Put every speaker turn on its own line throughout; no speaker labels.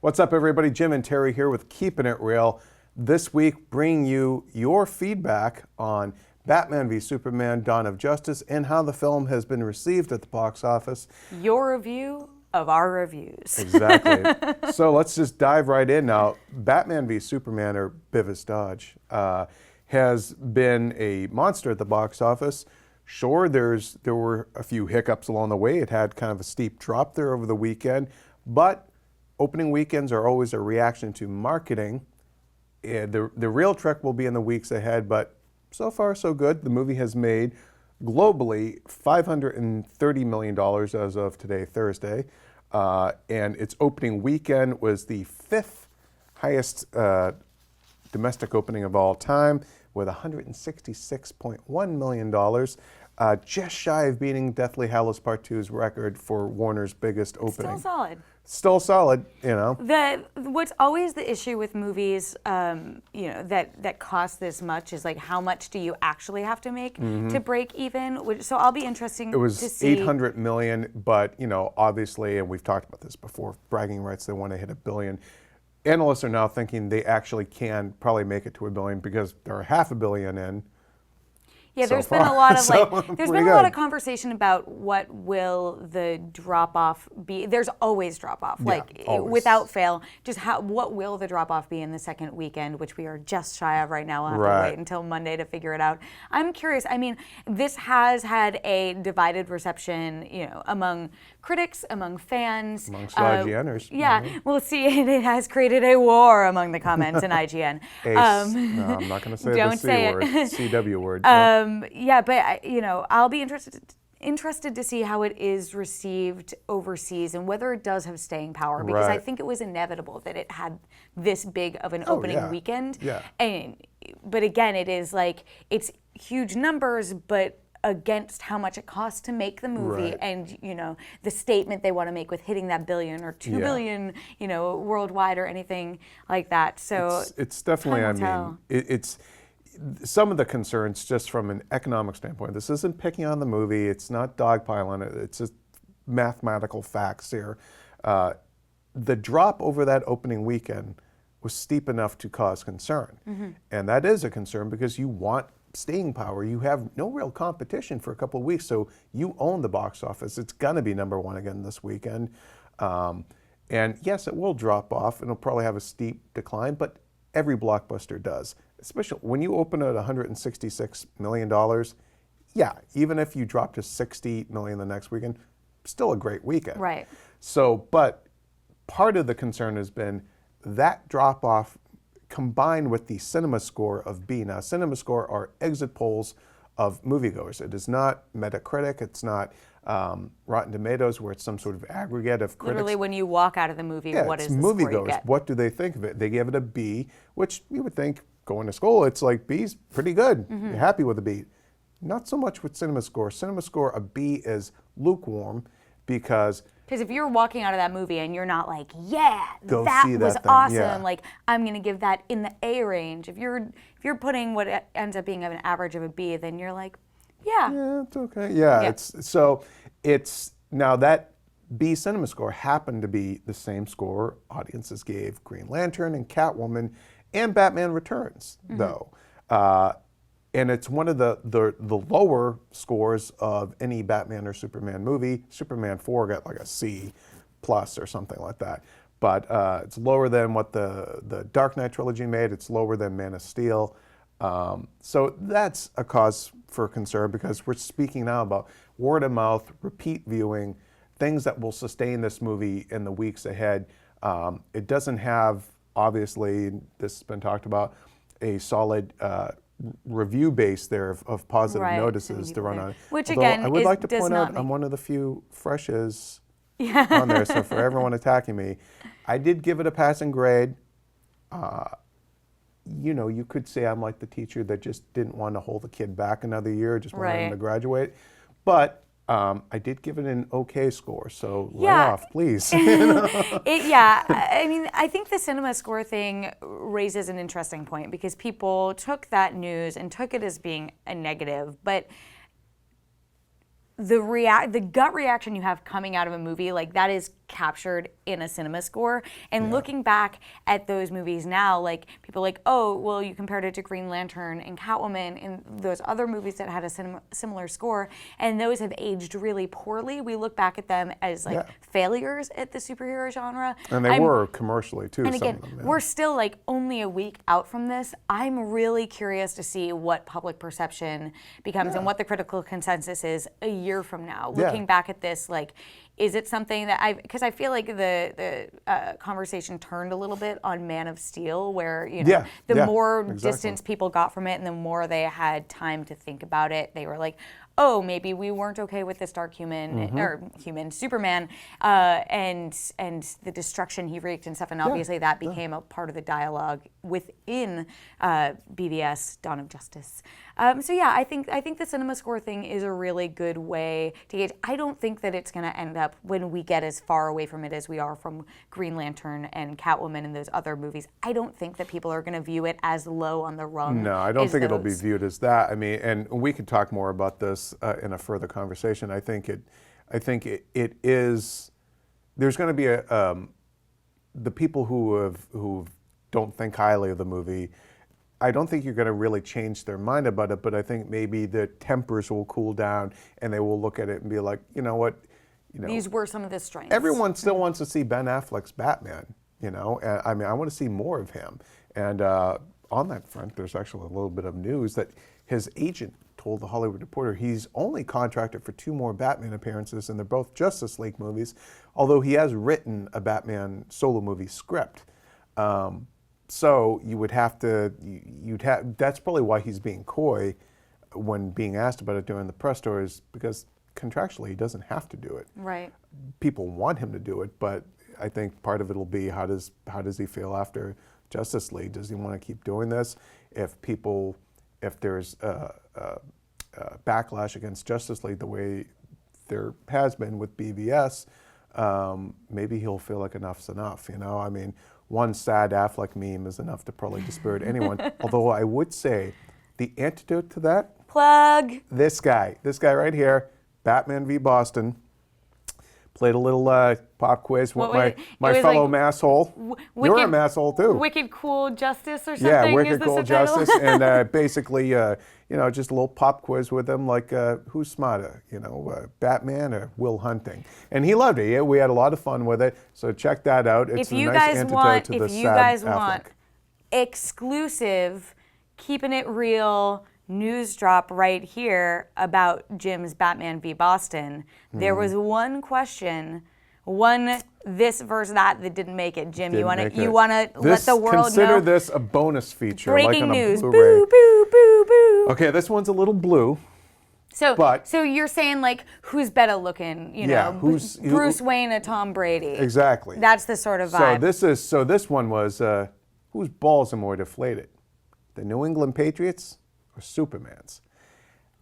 What's up, everybody? Jim and Terry here with Keeping It Real. This week, bringing you your feedback on Batman v Superman: Dawn of Justice and how the film has been received at the box office.
Your review of our reviews.
Exactly. So let's just dive right in now. Batman v Superman, or Beavis Dodge, has been a monster at the box office. Sure, there were a few hiccups along the way. It had kind of a steep drop there over the weekend, but opening weekends are always a reaction to marketing. The real trick will be in the weeks ahead, but so far so good. The movie has made globally $530 million as of today, Thursday, and its opening weekend was the fifth highest domestic opening of all time, with $166.1 million, just shy of beating Deathly Hallows Part 2's record for Warner's biggest opening.
Still solid.
Still solid, you know.
What's always the issue with movies, that cost this much is like, how much do you actually have to make to break even? So I'll be interesting to see.
It was $800 million, but obviously, and we've talked about this before, bragging rights, they want to hit $1 billion. Analysts are now thinking they actually can probably make it to $1 billion because they're $500 million in.
Yeah, there's been a lot of there's been a lot of conversation about what will the drop off be. There's always drop off, without fail. Just what will the drop off be in the second weekend, which we are just shy of right now. We'll have to wait until Monday to figure it out. I'm curious. I mean, this has had a divided reception, among critics, among fans,
amongst IGNers.
Yeah, we'll see. It has created a war among the comments in IGN.
No, I'm not going to say the C word, CW word.
But I'll be interested to see how it is received overseas and whether it does have staying power, because I think it was inevitable that it had this big of an opening weekend.
Yeah.
But again, it's huge numbers, but against how much it costs to make the movie, and the statement they want to make with hitting that $1 billion or $2 billion, worldwide or anything like that. So
it's definitely. It's some of the concerns just from an economic standpoint. This isn't picking on the movie. It's not dogpiling it. It's just mathematical facts here. The drop over that opening weekend was steep enough to cause concern, and that is a concern because you want staying power. You have no real competition for a couple of weeks, so you own the box office. It's going to be #1 again this weekend. And yes, it will drop off, and it'll probably have a steep decline, but every blockbuster does. Especially when you open at $166 million, even if you drop to $60 million the next weekend, still a great weekend.
Right.
So, but part of the concern has been that drop off combined with the cinema score of B. Now, cinema score are exit polls of moviegoers. It is not Metacritic. It's not Rotten Tomatoes, where it's some sort of aggregate of critics.
Literally, when you walk out of the movie, what is the score you get?
What do they think of it? They give it a B, which you would think, going to school, it's like B's pretty good. You're happy with a B. Not so much with cinema score. Cinema score, a B is lukewarm because
if you're walking out of that movie and you're not like, that was awesome, I'm going to give that in the A range. If you're putting what ends up being an average of a B, then you're like, yeah,
it's okay. It's now that B cinema score happened to be the same score audiences gave Green Lantern and Catwoman and Batman Returns, though. And it's one of the lower scores of any Batman or Superman movie. Superman 4 got like a C+ or something like that. But it's lower than what the Dark Knight trilogy made. It's lower than Man of Steel. So that's a cause for concern, because we're speaking now about word of mouth, repeat viewing, things that will sustain this movie in the weeks ahead. It doesn't have, obviously, this has been talked about, a solid review base there of positive notices to run on.
Which
Although
again,
I would like to point out, I'm one of the few freshes on there, so for everyone attacking me, I did give it a passing grade. You could say I'm like the teacher that just didn't want to hold the kid back another year, just wanted him to graduate. But I did give it an okay score, so lay off, please.
I mean, I think the cinema score thing raises an interesting point, because people took that news and took it as being a negative, but the gut reaction you have coming out of a movie, like, that is captured in a cinema score. And looking back at those movies now, like people are like, oh, well, you compared it to Green Lantern and Catwoman and those other movies that had a similar score, and those have aged really poorly. We look back at them as like failures at the superhero genre.
And they were commercially too.
And again,
some of them,
we're still like only a week out from this. I'm really curious to see what public perception becomes and what the critical consensus is a year from now. Looking back at this, like, is it something that because I feel like the conversation turned a little bit on Man of Steel, where the more distance people got from it, and the more they had time to think about it, they were like, oh, maybe we weren't okay with this dark human or human Superman, and the destruction he wreaked and stuff, and obviously that became a part of the dialogue within BVS: Dawn of Justice. So yeah, I think the cinema score thing is a really good way to gauge. I don't think that it's going to end up when we get as far away from it as we are from Green Lantern and Catwoman and those other movies. I don't think that people are going to view it as low on the rung.
No, I don't think it'll be viewed as that. I mean, and we could talk more about this in a further conversation. I think it is. There's going to be the people who don't think highly of the movie. I don't think you're going to really change their mind about it, but I think maybe the tempers will cool down and they will look at it and be like, you know what,
these were some of the strengths.
Everyone still wants to see Ben Affleck's Batman, and I mean, I want to see more of him. And on that front, there's actually a little bit of news that his agent told The Hollywood Reporter he's only contracted for 2 more Batman appearances, and they're both Justice League movies, although he has written a Batman solo movie script. So you would have to, that's probably why he's being coy when being asked about it during the press tour, is because contractually he doesn't have to do it. Right. People want him to do it, but I think part of it will be how does he feel after Justice League? Does he want to keep doing this? If there's backlash against Justice League the way there has been with BVS, maybe he'll feel like enough's enough. I mean, one sad Affleck meme is enough to probably dispirit anyone. Although I would say the antidote to that,
plug,
this guy right here, Batman v Boston, played a little pop quiz with my fellow masshole. You're a masshole too.
Wicked Cool Justice or something?
Yeah, Wicked Cool Justice. And basically, just a little pop quiz with him, like who's smarter, Batman or Will Hunting? And he loved it. Yeah, we had a lot of fun with it. So check that out. It's a nice antidote to the sad Affleck. If you guys want
exclusive, keeping it real news drop right here about Jim's Batman v Boston, there was one question, this versus that didn't make it. Jim, you want to let the world
consider
know?
This a bonus feature.
Breaking
like on
news.
A Blu-ray.
Boo, boo, boo, boo.
Okay, this one's a little blue.
So you're saying like who's better looking, Bruce Wayne or Tom Brady?
Exactly.
That's the sort of vibe.
So this one was whose balls are more deflated, the New England Patriots or Superman's?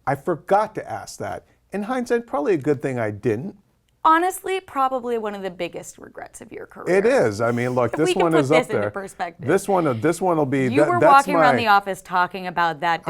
I forgot to ask that. In hindsight, probably a good thing I didn't.
Honestly, probably one of the biggest regrets of your career.
It is. I mean, look, this one is up there.
Into perspective.
This one will be.
You were walking around the office talking about that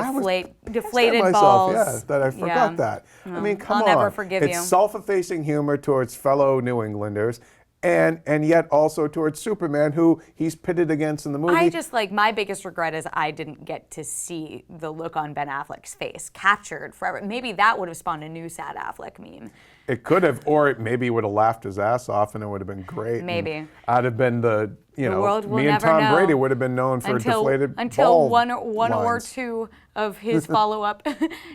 deflated balls.
Yeah, that I forgot that. I mean, come on.
I'll never forgive you.
It's self-effacing humor towards fellow New Englanders. And yet also towards Superman, who he's pitted against in the movie.
I just my biggest regret is I didn't get to see the look on Ben Affleck's face captured forever. Maybe that would have spawned a new sad Affleck meme.
It could have, or maybe he would have laughed his ass off and it would have been great.
Maybe.
I'd have been the
world will
me and
never
Tom
know
Brady would have been known for deflated
until one
lines.
or two of his follow-up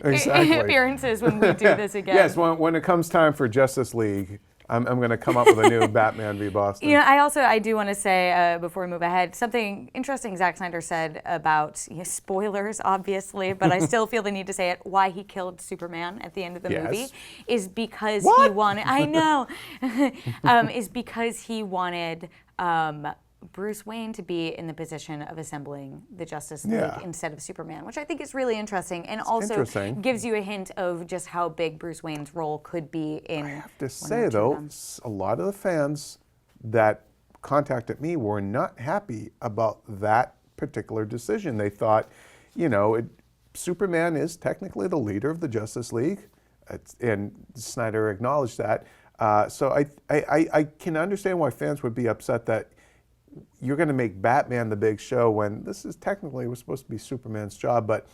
appearances when we do this again.
Yes, when it comes time for Justice League, I'm going to come up with a new Batman v Boston.
I do want to say, before we move ahead, something interesting Zack Snyder said about, spoilers, obviously, but I still feel the need to say it, why he killed Superman at the end of the movie is because he wanted, I know, is because he wanted Bruce Wayne to be in the position of assembling the Justice League instead of Superman, which I think is really interesting and also gives you a hint of just how big Bruce Wayne's role could be in. I
have to say, though, a lot of the fans that contacted me were not happy about that particular decision. They thought, Superman is technically the leader of the Justice League, and Snyder acknowledged that. So I can understand why fans would be upset that you're going to make Batman the big show when this is technically was supposed to be Superman's job, but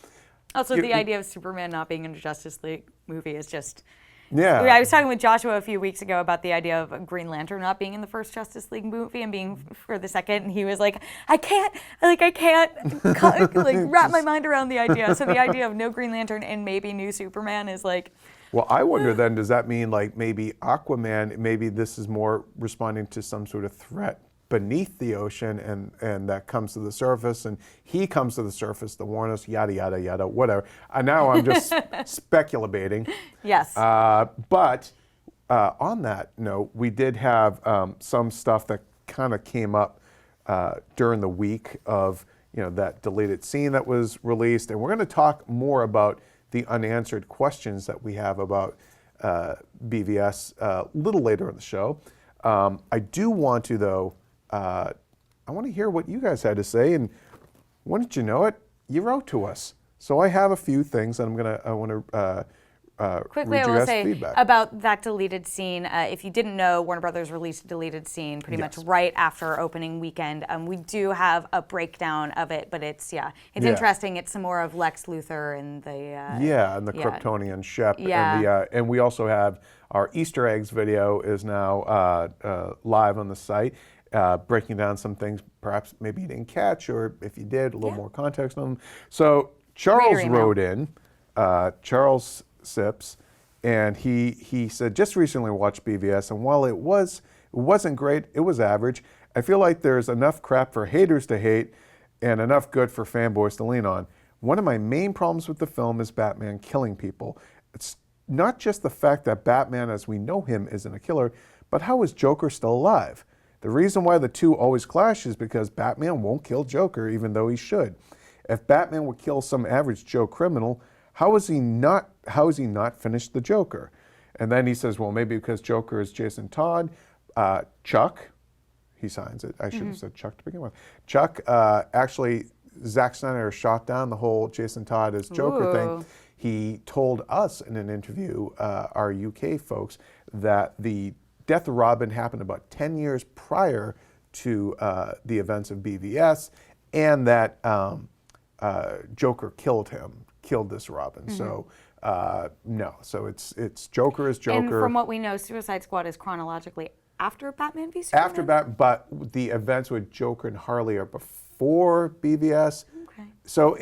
also the idea of Superman not being in a Justice League movie is just.
Yeah.
I was talking with Joshua a few weeks ago about the idea of Green Lantern not being in the first Justice League movie and being for the second, and he was like, I can't wrap my mind around the idea. So the idea of no Green Lantern and maybe new Superman is like.
Well, I wonder then, does that mean like maybe Aquaman, maybe this is more responding to some sort of threat beneath the ocean and that comes to the surface and he comes to the surface to warn us, yada, yada, yada, whatever. Now I'm just speculating.
Yes.
But on that note, we did have some stuff that kind of came up during the week of that deleted scene that was released. And we're going to talk more about the unanswered questions that we have about BVS a little later in the show. I do want to, though, I want to hear what you guys had to say, and wouldn't you know it, you wrote to us. So I have a few things, and I want to
quickly,
read
I
you
will
guys'
say
feedback.
about that deleted scene. If you didn't know, Warner Brothers released a deleted scene pretty much right after opening weekend. We do have a breakdown of it, but it's interesting. It's some more of Lex Luthor and the
and the Kryptonian Shep, and we also have our Easter eggs video is now live on the site. Breaking down some things perhaps maybe you didn't catch, or if you did, a little more context on them. So Charles wrote in, Charles Sips, and he said, just recently watched BVS, and while it wasn't great, it was average. I feel like there's enough crap for haters to hate and enough good for fanboys to lean on. One of my main problems with the film is Batman killing people. It's not just the fact that Batman as we know him isn't a killer, but how is Joker still alive? The reason why the two always clash is because Batman won't kill Joker even though he should. If Batman would kill some average Joe criminal, how is he not finished the Joker? And then he says, well, maybe because Joker is Jason Todd. Chuck, he signs it. I should have said Chuck to begin with. Chuck, actually, Zack Snyder shot down the whole Jason Todd as Joker thing. He told us in an interview, our UK folks, that the death of Robin happened about 10 years prior to the events of BVS, and that Joker killed this Robin. So no, so it's Joker is Joker.
And from what we know, Suicide Squad is chronologically after Batman v Superman?
After Batman, but the events with Joker and Harley are before BVS.
Okay.
So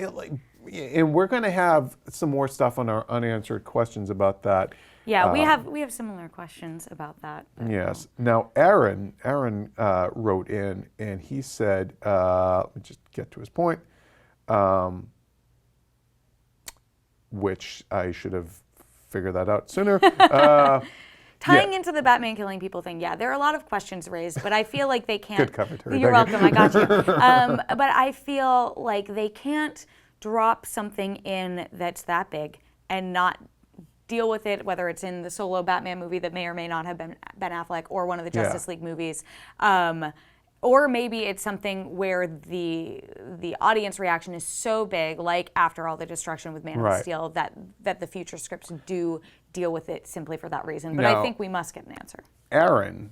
and we're going to have some more stuff on our unanswered questions about that.
Yeah, we have similar questions about that.
Yes. Now, Aaron wrote in, and he said, let me just get to his point, which I should have figured that out sooner.
Tying into the Batman killing people thing, there are a lot of questions raised, but I feel like they can't.
Good cover, Terri.
You're welcome, I got you. But I feel like they can't drop something in that's that big and not deal with it, whether it's in the solo Batman movie that may or may not have been Ben Affleck or one of the Justice League movies. Or maybe it's something where the audience reaction is so big, like after all the destruction with Man of Steel, that the future scripts do deal with it simply for that reason. But I think we must get an answer.
Aaron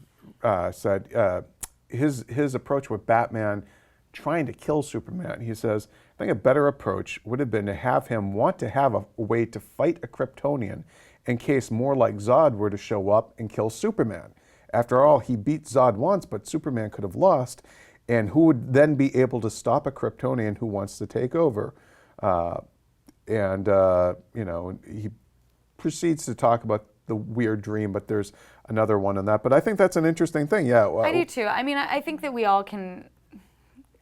said his approach with Batman trying to kill Superman, he says, I think a better approach would have been to have him want to have a way to fight a Kryptonian in case more like Zod were to show up and kill Superman. After all, he beat Zod once, but Superman could have lost, and who would then be able to stop a Kryptonian who wants to take over? He proceeds to talk about the weird dream, but there's another one on that. But I think that's an interesting thing, I
do too. I mean, I think that we all can,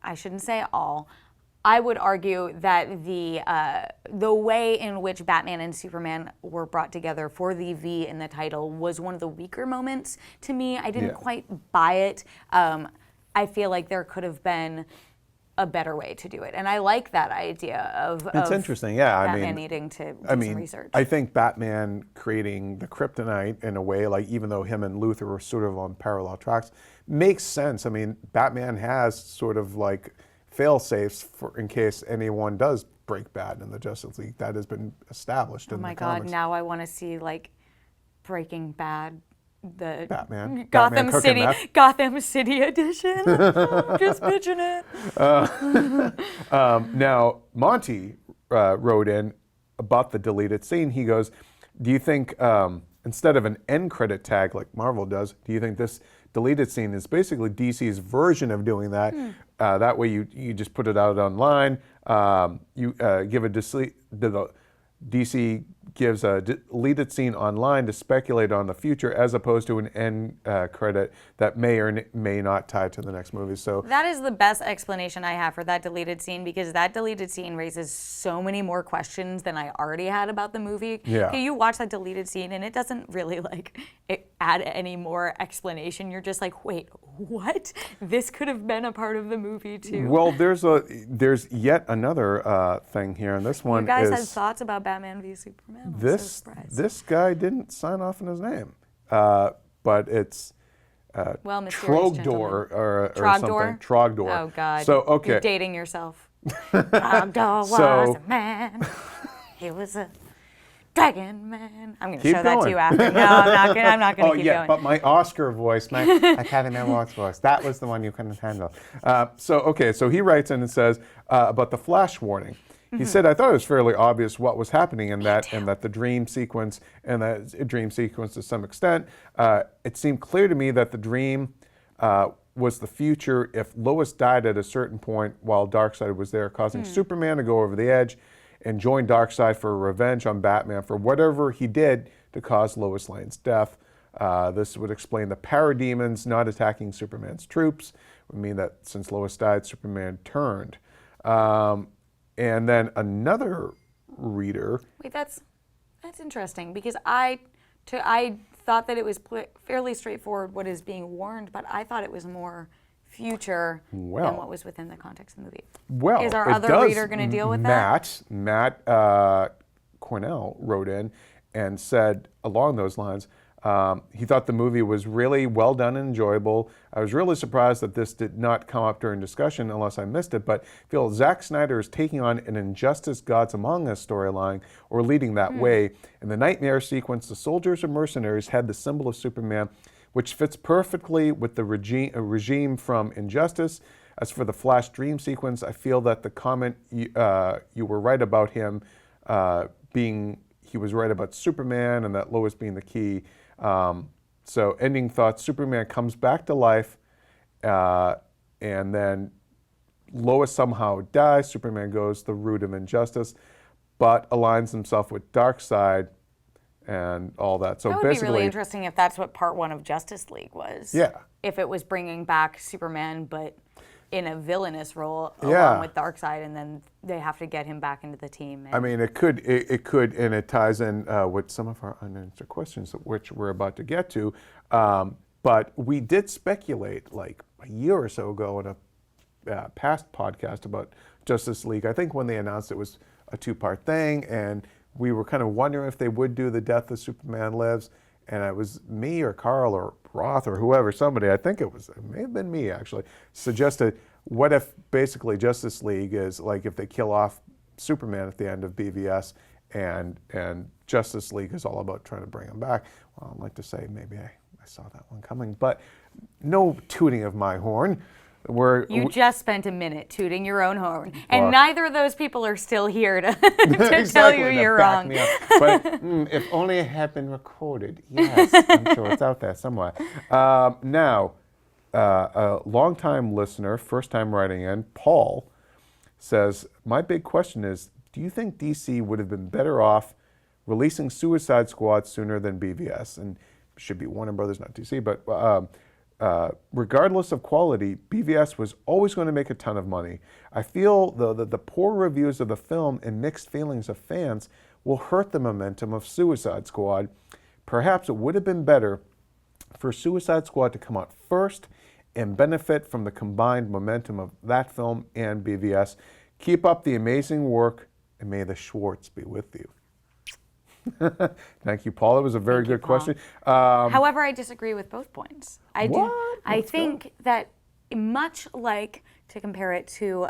I shouldn't say all, I would argue that the way in which Batman and Superman were brought together for the V in the title was one of the weaker moments to me. I didn't quite buy it. I feel like there could have been a better way to do it, and I like that idea of.
It's interesting,
Batman needing to do some research.
I think Batman creating the kryptonite in a way, like even though him and Luthor were sort of on parallel tracks, makes sense. I mean, Batman has sort of like fail-safes for in case anyone does break bad in the Justice League. That has been established in the comics.
Oh my God, now I want to see like Breaking Bad the
Batman
Gotham
cooking
City
meth.
Gotham City edition. Just pitching it.
Now, Monty wrote in about the deleted scene. He goes, do you think, instead of an end credit tag like Marvel does, do you think this deleted scene is basically DC's version of doing that? That way you just put it out online. You give DC gives a deleted scene online to speculate on the future, as opposed to an end credit that may or may not tie to the next movie. So
that is the best explanation I have for that deleted scene, because that deleted scene raises so many more questions than I already had about the movie.
Yeah.
Okay, you watch that deleted scene and it doesn't really add any more explanation. You're just like, wait, what? This could have been a part of the movie too.
Well, there's yet another thing here, and this one
you guys
is,
had thoughts about Batman v Superman.
This guy didn't sign off on his name, but it's Trogdor or something. Trogdor.
Oh God.
So okay.
You're dating yourself. Trogdor was a man. He was a dragon man. I'm going to show that to you after. No, I'm not going to keep going.
But my Oscar voice, my Academy Awards voice, that was the one you couldn't handle. So he writes in and says about the flash warning. He said, I thought it was fairly obvious what was happening in that, and that the dream sequence, and that dream sequence to some extent, it seemed clear to me that the dream was the future if Lois died at a certain point while Darkseid was there, causing Superman to go over the edge and join Darkseid for revenge on Batman for whatever he did to cause Lois Lane's death. This would explain the parademons not attacking Superman's troops. It would mean that since Lois died, Superman turned. And then another reader.
Wait, that's interesting, because I thought that it was fairly straightforward what is being warned, but I thought it was more future than what was within the context of the movie.
Well,
is our other reader going to deal with that?
Matt Cornell wrote in and said along those lines, he thought the movie was really well done and enjoyable. I was really surprised that this did not come up during discussion unless I missed it, but I feel Zack Snyder is taking on an Injustice Gods Among Us storyline, or leading that way. In the nightmare sequence, the soldiers and mercenaries had the symbol of Superman, which fits perfectly with the regime from Injustice. As for the Flash dream sequence, I feel that the comment you were right about him he was right about Superman and that Lois being the key. So ending thoughts, Superman comes back to life, and then Lois somehow dies. Superman goes the route of injustice, but aligns himself with Darkseid and all that. So
that would be really interesting if that's what part one of Justice League was.
Yeah.
If it was bringing back Superman, but in a villainous role along with Darkseid, and then they have to get him back into the team.
I mean, it could, and it ties in with some of our unanswered questions, which we're about to get to. But we did speculate like a year or so ago in a past podcast about Justice League. I think when they announced it was a two-part thing, and we were kind of wondering if they would do the Death of Superman Lives. And it was me or Carl or Roth or whoever, somebody, I think it may have been me actually, suggested, what if basically Justice League is like if they kill off Superman at the end of BVS, and Justice League is all about trying to bring him back. Well, I'd like to say maybe I saw that one coming, but no tooting of my horn.
You just spent a minute tooting your own horn, and neither of those people are still here to tell you you're wrong.
But if only it had been recorded. Yes, I'm sure it's out there somewhere. Now, a longtime listener, first time writing in, Paul, says, my big question is, do you think DC would have been better off releasing Suicide Squad sooner than BVS? And it should be Warner Brothers, not DC, but regardless of quality, BVS was always going to make a ton of money. I feel, though, that the poor reviews of the film and mixed feelings of fans will hurt the momentum of Suicide Squad. Perhaps it would have been better for Suicide Squad to come out first and benefit from the combined momentum of that film and BVS. Keep up the amazing work, and may the Schwartz be with you. Thank you, Paul. It was a very good question.
However, I disagree with both points. I think that much like, to compare it to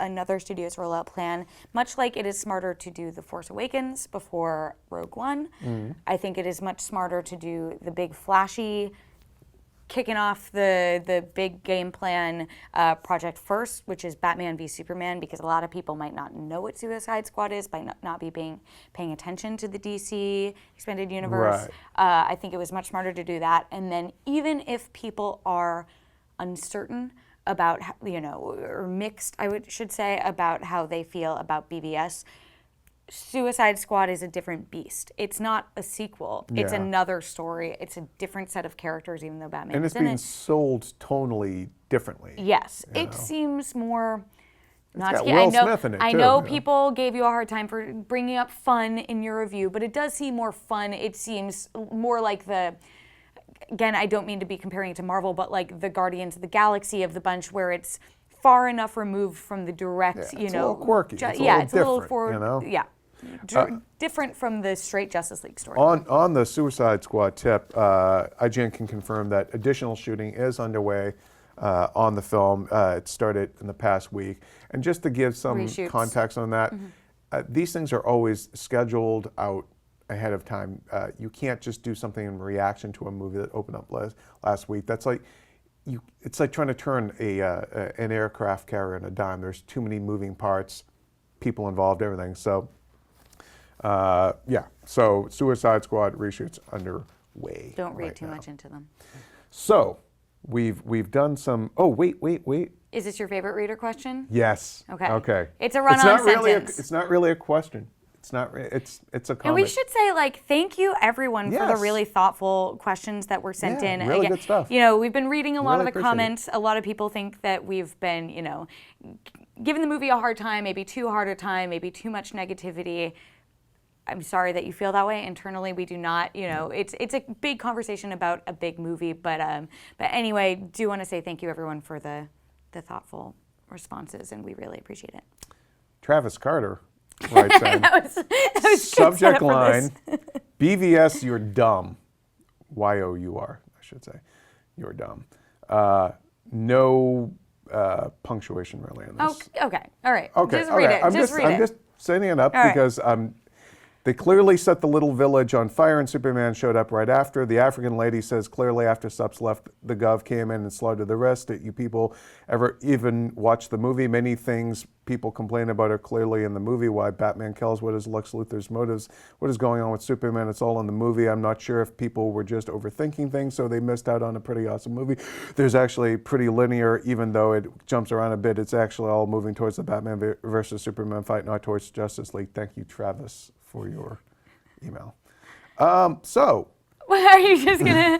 another studio's rollout plan, much like it is smarter to do The Force Awakens before Rogue One, I think it is much smarter to do the big flashy, kicking off the big game plan project first, which is Batman v Superman, because a lot of people might not know what Suicide Squad is by not be paying attention to the DC expanded universe.
Right.
I think it was much smarter to do that. And then even if people are uncertain about, or mixed, should say, about how they feel about BVS, Suicide Squad is a different beast. It's not a sequel. It's another story. It's a different set of characters, even though Batman is in it.
And it's being sold tonally differently.
Yes. It seems more...
It's got Will Smith in it,
I
too,
know people gave you a hard time for bringing up fun in your review, but it does seem more fun. It seems more like again, I don't mean to be comparing it to Marvel, but like the Guardians of the Galaxy of the bunch, where it's far enough removed from the direct,
it's a little quirky. It's a little different,
different from the straight Justice League story.
On the Suicide Squad tip, IGN can confirm that additional shooting is underway on the film. It started in the past week. And just to give some
Reshoots.
context on that, these things are always scheduled out ahead of time. You can't just do something in reaction to a movie that opened up last week. That's like, it's like trying to turn an aircraft carrier on a dime. There's too many moving parts, people involved, everything. So, so Suicide Squad reshoots underway.
Don't read too much into them.
So, we've done some. Oh, wait.
Is this your favorite reader question?
Yes.
Okay. It's a run-on sentence.
It's not really a question. It's not. It's a comment.
And we should say, thank you everyone for the really thoughtful questions that were sent in.
Really good stuff.
We've been reading a lot of the comments. A lot of people think that we've been, giving the movie a hard time, maybe too hard a time, maybe too much negativity. I'm sorry that you feel that way. Internally, we do not. It's a big conversation about a big movie, but anyway, do want to say thank you everyone for the thoughtful responses, and we really appreciate it.
Travis Carter writes in,
that was
subject line, BVS, you're dumb. Y-O-U-R, I should say. You're dumb. No punctuation really in this.
Okay. All right.
Okay.
Just read it.
I'm just setting it up because they clearly set the little village on fire, and Superman showed up right after. The African lady says clearly after Sups left, the Gov came in and slaughtered the rest. Did you people ever even watch the movie? Many things people complain about are clearly in the movie. Why Batman kills? What is Lex Luthor's motives? What is going on with Superman? It's all in the movie. I'm not sure if people were just overthinking things, so they missed out on a pretty awesome movie. There's actually pretty linear, even though it jumps around a bit. It's actually all moving towards the Batman versus Superman fight, not towards Justice League. Thank you, Travis, for your email. So.
Well, are you just gonna?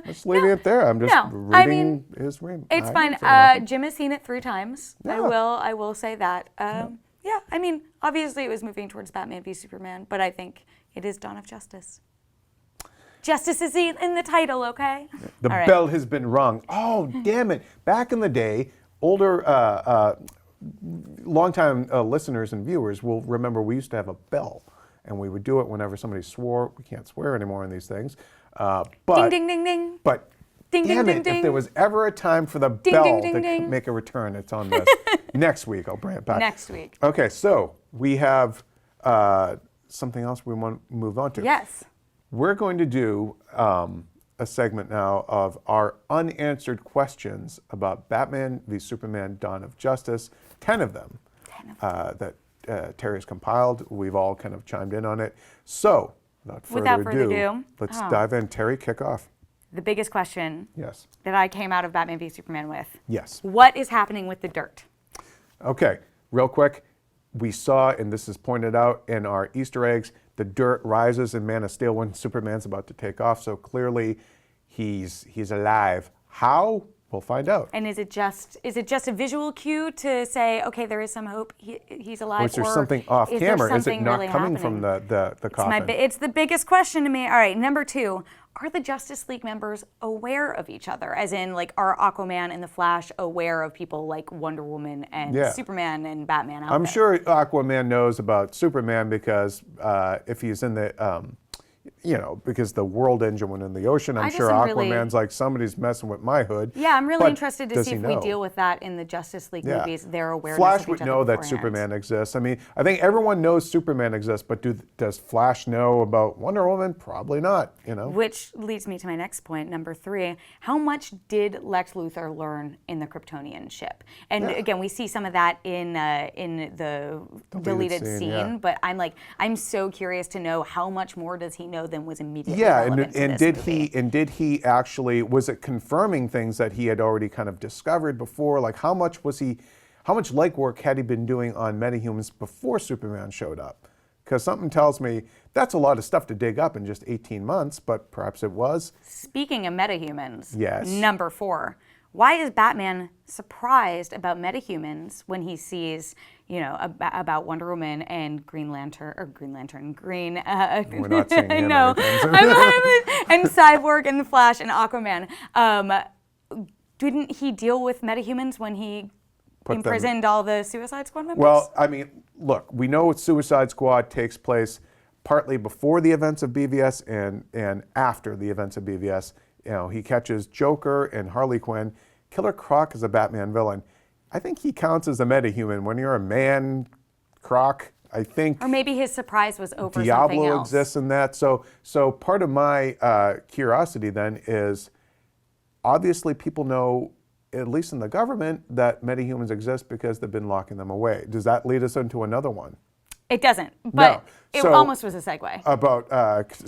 Just leaving it there. I'm just reading his reading.
It's fine. Jim has seen it 3 times. Yeah. I will say that. Obviously it was moving towards Batman v Superman, but I think it is Dawn of Justice. Justice is in the title, okay?
The bell has been rung. Oh, damn it. Back in the day, older, longtime listeners and viewers will remember we used to have a bell. And we would do it whenever somebody swore. We can't swear anymore in these things. But,
ding, ding, ding, ding.
But
ding,
damn
ding,
it,
ding,
if there was ever a time for the
ding,
bell
ding, ding,
to
ding.
make a return, it's on this. Next week, I'll bring it back.
Next week.
Okay, so we have something else we want to move on to.
Yes.
We're going to do a segment now of our unanswered questions about Batman v Superman: Dawn of Justice. 10 of them. That Terry's compiled. We've all kind of chimed in on it. So, without further ado, let's dive in. Terry, kick off.
The biggest question
yes.
that I came out of Batman v Superman with.
Yes.
What is happening with the dirt?
Okay, real quick. We saw, and this is pointed out in our Easter eggs, the dirt rises in Man of Steel when Superman's about to take off. So clearly, he's alive. How? We'll find out.
And is it just a visual cue to say, okay, there is some hope, he's alive?
Or is there something off camera? Is it not really coming from the coffin?
It's the biggest question to me. All right, number 2. Are the Justice League members aware of each other? As in, are Aquaman and the Flash aware of people like Wonder Woman and Superman and Batman out there?
I'm sure Aquaman knows about Superman because if he's in the, because the world engine went in the ocean. I'm sure Aquaman's like, somebody's messing with my hood.
Yeah, I'm really interested to see if we deal with that in the Justice League movies. Their awareness
Flash
of
would
each other
know that
beforehand.
Superman exists. I mean, I think everyone knows Superman exists, but does Flash know about Wonder Woman? Probably not.
Which leads me to my next point, number 3. How much did Lex Luthor learn in the Kryptonian ship? And again, we see some of that in the deleted scene. But I'm so curious to know how much more does he know than was immediately relevant to this movie.
Did he actually, was it confirming things that he had already kind of discovered before? Like how much legwork had he been doing on metahumans before Superman showed up? Because something tells me that's a lot of stuff to dig up in just 18 months, but perhaps it was.
Speaking of metahumans,
yes.
Number 4. Why is Batman surprised about metahumans when he sees, about Wonder Woman and Green Lantern.
We're not seeing him.
No, and Cyborg and the Flash and Aquaman. Didn't he deal with metahumans when he imprisoned all the Suicide Squad members?
Well, I mean, look, we know Suicide Squad takes place partly before the events of BVS and after the events of BVS. He catches Joker and Harley Quinn. Killer Croc is a Batman villain. I think he counts as a metahuman. When you're a man, Croc, I think.
Or maybe his surprise was over something
Diablo
else.
exists in that. So part of my curiosity then is, obviously people know, at least in the government, that metahumans exist because they've been locking them away. Does that lead us into another one?
It doesn't, but it almost was a segue.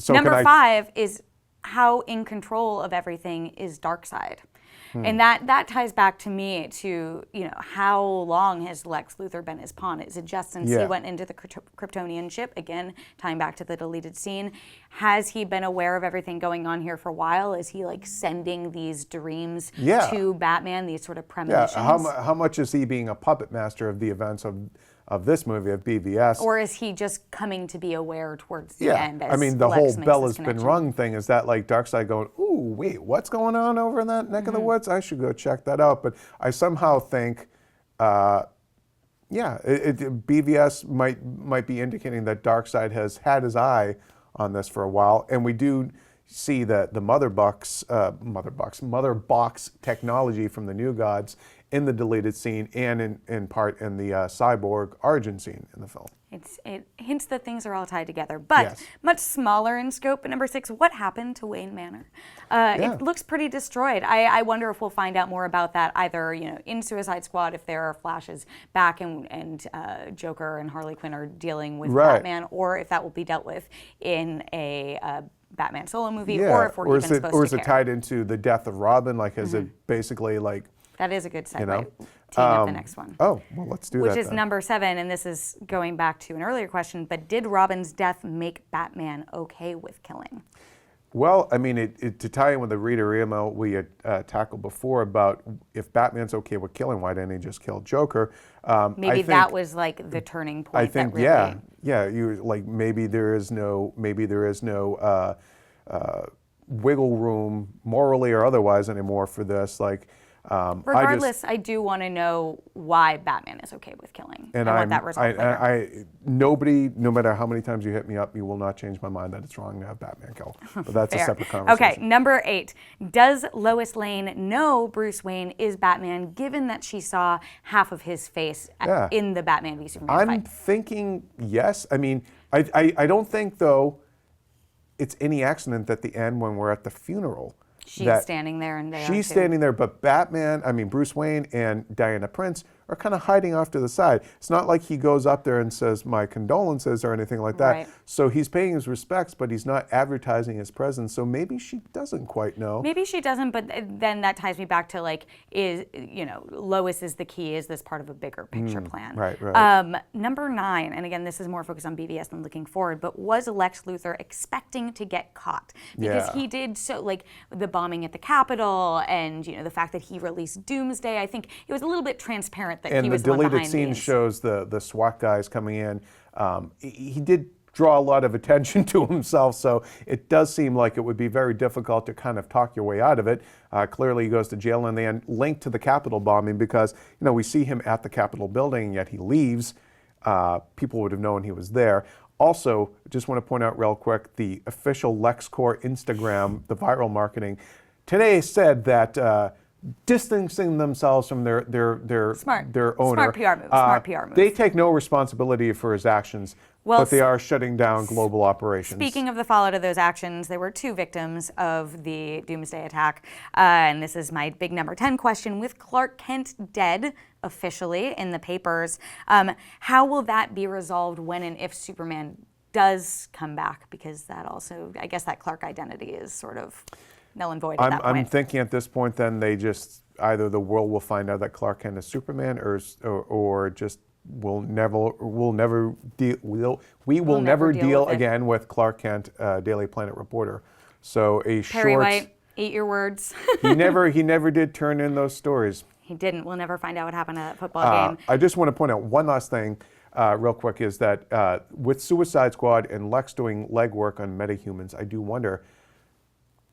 Number 5 is how in control of everything is Darkseid. And that ties back to me to, how long has Lex Luthor been his pawn? Is it just since he went into the Kryptonian ship? Again, tying back to the deleted scene. Has he been aware of everything going on here for a while? Is he sending these dreams to Batman, these sort of premonitions?
Yeah, how much is he being a puppet master of the events of this movie, of BVS?
Or is he just coming to be aware towards the end?
I mean, the whole bell has been rung thing is that Darkseid going, ooh, wait, what's going on over in that neck of the woods? I should go check that out. But I somehow think, BVS might be indicating that Darkseid has had his eye on this for a while, and we do see that the mother box technology from the New Gods in the deleted scene and in part in the Cyborg origin scene in the film.
It hints that things are all tied together, but much smaller in scope. But number 6, what happened to Wayne Manor? It looks pretty destroyed. I wonder if we'll find out more about that either in Suicide Squad, if there are flashes back and Joker and Harley Quinn are dealing with Batman, or if that will be dealt with in a Batman solo movie, or if we're even supposed to care.
Or is it tied into the death of Robin? Is it basically
That is a good segue. Teeing up the next one.
Oh, well, let's do that.
Which is number 7, and this is going back to an earlier question, but did Robin's death make Batman okay with killing?
Well, I mean, to tie in with the reader email we had tackled before about if Batman's okay with killing, why didn't he just kill Joker?
Maybe that was the turning point.
I think,
that
really... you maybe there is no wiggle room morally or otherwise anymore for this.
Regardless, I do want to know why Batman is okay with killing and what that results later.
Nobody, no matter how many times you hit me up, you will not change my mind that it's wrong to have Batman kill. But that's a separate conversation.
Okay, number 8. Does Lois Lane know Bruce Wayne is Batman, given that she saw half of his face in the Batman v Superman fight?
I'm thinking yes. I mean, I don't think, though, it's any accident at the end when we're at the funeral.
She's standing there and
she's standing there, but Bruce Wayne and Diana Prince are kind of hiding off to the side. It's not like he goes up there and says, my condolences or anything like that.
Right.
So he's paying his respects, but he's not advertising his presence. So maybe she doesn't quite know.
Maybe she doesn't, but then that ties me back to Lois is the key. Is this part of a bigger picture plan?
Right.
Number 9, and again, this is more focused on BVS than looking forward, but was Lex Luthor expecting to get caught? Because he did the bombing at the Capitol and the fact that he released Doomsday. I think it was a little bit transparent that he was the one behind
the deleted scene
these.
shows the SWAT guys coming in. He did draw a lot of attention to himself, so it does seem like it would be very difficult to kind of talk your way out of it. Clearly he goes to jail in the end, linked to the Capitol bombing because we see him at the Capitol building, yet he leaves. People would have known he was there. Also, just want to point out real quick, the official LexCorp Instagram, the viral marketing, today said that distancing themselves from their owner.
Smart PR move. Smart PR move.
They take no responsibility for his actions, but they are shutting down global operations.
Speaking of the fallout of those actions, there were 2 victims of the Doomsday attack. And this is my big number 10 question. With Clark Kent dead officially in the papers, how will that be resolved when and if Superman does come back? Because that also, I guess that Clark identity is sort of null and void at that point.
I'm thinking at this point then they just, either the world will find out that Clark Kent is Superman or just we will never deal again with Clark Kent, Daily Planet reporter. So
Perry White, eat your words.
he never did turn in those stories.
He didn't. We'll never find out what happened at that football game.
I just want to point out one last thing real quick is that with Suicide Squad and Lex doing legwork on metahumans, I do wonder,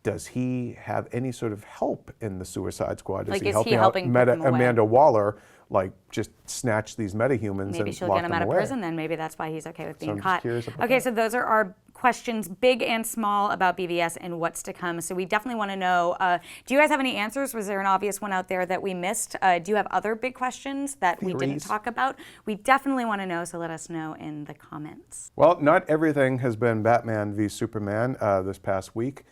does he have any sort of help in the Suicide Squad?
Is he helping
Amanda Waller, like, just snatch these metahumans
maybe
and
she'll
lock
get him
them
out of
away?
prison then. Maybe that's why he's okay with being caught.
Okay,
so those are our questions, big and small, about BVS and what's to come. So we definitely want to know, do you guys have any answers? Was there an obvious one out there that we missed? Do you have other big questions that we didn't talk about? We definitely want to know, so let us know in the comments.
Well, not everything has been Batman v Superman this past week.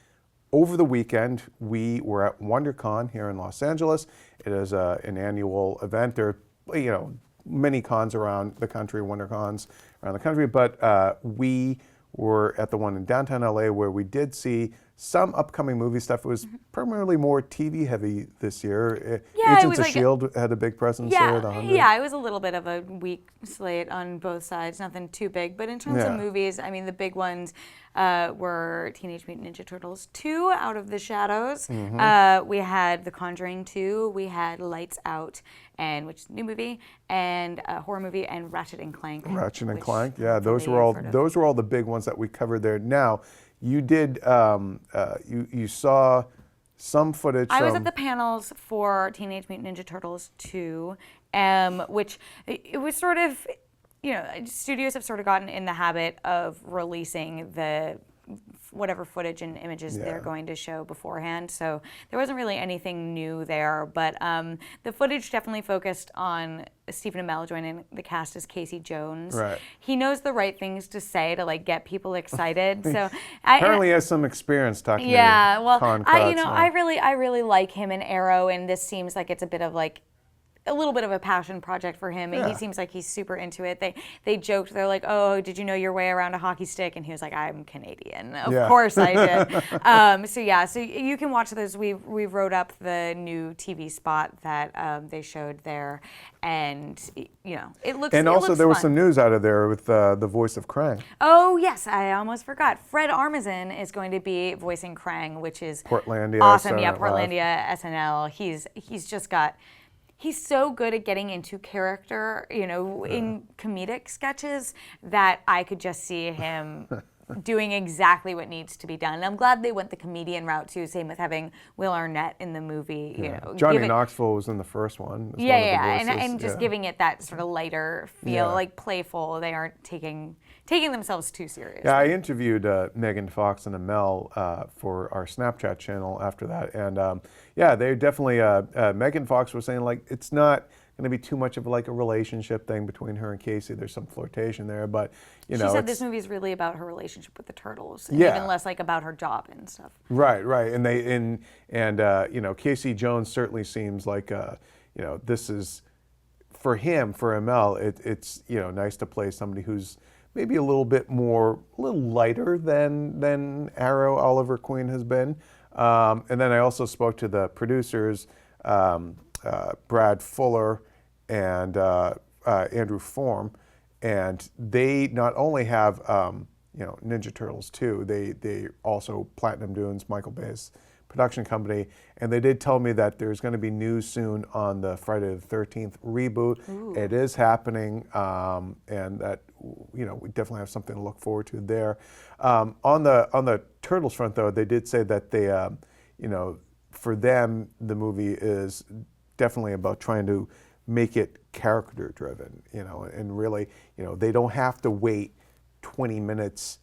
Over the weekend, we were at WonderCon here in Los Angeles. It is an annual event. There are, many cons around the country, WonderCons around the country, but we were at the one in downtown LA where we did see some upcoming movie stuff. It was primarily more TV heavy this year. Agents of S.H.I.E.L.D. had a big presence there.
Yeah, it was a little bit of a weak slate on both sides, nothing too big. But in terms of movies, I mean, the big ones were Teenage Mutant Ninja Turtles 2, Out of the Shadows. We had The Conjuring 2. We had Lights Out, which is a new movie, and a horror movie, and Ratchet and Clank.
Ratchet and Clank, yeah, those were all the big ones that we covered there. Now, you did you saw some footage.
I was at the panels for Teenage Mutant Ninja Turtles 2, which it was sort of, studios have sort of gotten in the habit of releasing the whatever footage and images they're going to show beforehand. So there wasn't really anything new there, but the footage definitely focused on Stephen Amell joining the cast as Casey Jones.
Right.
He knows the right things to say to get people excited. So
apparently he has some experience talking to
I really like him in Arrow, and this seems like it's a bit of a little bit of a passion project for him. And he seems like he's super into it. They joked, they're like, oh, did you know your way around a hockey stick? And he was like, I'm Canadian. Of course I did. So you can watch those. We wrote up the new TV spot that they showed there. And, it looks
And also there was
fun.
some news out of there with the voice of Krang.
Oh, yes, I almost forgot. Fred Armisen is going to be voicing Krang, which is
Portlandia.
awesome. Yeah, Portlandia, SNL. He's just got... He's so good at getting into character, in comedic sketches, that I could just see him doing exactly what needs to be done. And I'm glad they went the comedian route too. Same with having Will Arnett in the movie.
Johnny Knoxville was in the first one.
And just giving it that sort of lighter feel, playful. They aren't taking themselves too seriously.
Yeah, I interviewed Megan Fox and Amell for our Snapchat channel after that, and they definitely. Megan Fox was saying it's not going to be too much of a relationship thing between her and Casey. There's some flirtation there, but
she said this movie is really about her relationship with the Turtles, and even less about her job and stuff.
Right, and Casey Jones certainly seems like this is for him, for Amell. It's nice to play somebody who's maybe a little lighter than Arrow Oliver Queen has been. And then I also spoke to the producers, Brad Fuller and Andrew Form, and they not only have Ninja Turtles 2, they also Platinum Dunes, Michael Bay's production company, and they did tell me that there's going to be news soon on the Friday the 13th reboot. Ooh. It is happening, and that we definitely have something to look forward to there. On the Turtles front, though, they did say that they, for them, the movie is definitely about trying to make it character driven, and really, they don't have to wait 20 minutes